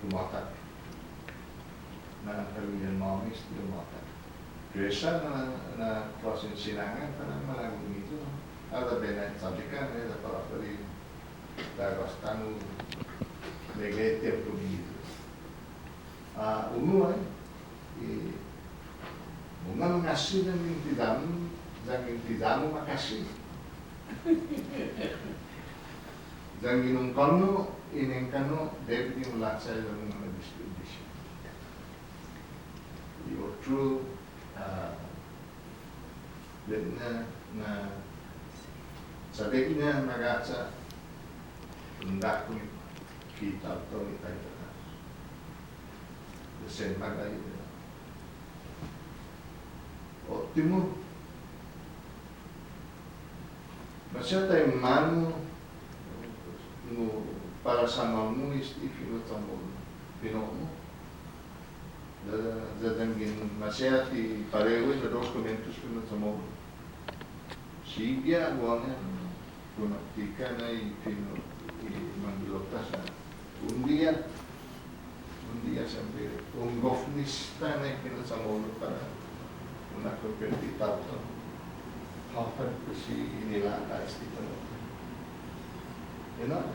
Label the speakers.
Speaker 1: tumatak na kaliyan momis tumatak. Desa na klaseng sinangan parang malagong ito. Ada benar sabikan ada para pari dagastanu negatif begitu. Umum mga mengasih dan tidak makasih. Dan ginung kono ineng kano deputy mulaksa yung mga distribution. You're true na sabihin magatsa tidak kung kita atau kita itu desain bagay Ottimo. Masya tayo mano para sa mo istifino tamo pinomo. Zadanggin masya ti pareho sa dos komentos pino tamo. Sibya guangan kunaktika na itino manggilota sa undia sampai ungofnista na pino tamo para una convertita happen si inilah guys di sana. You know?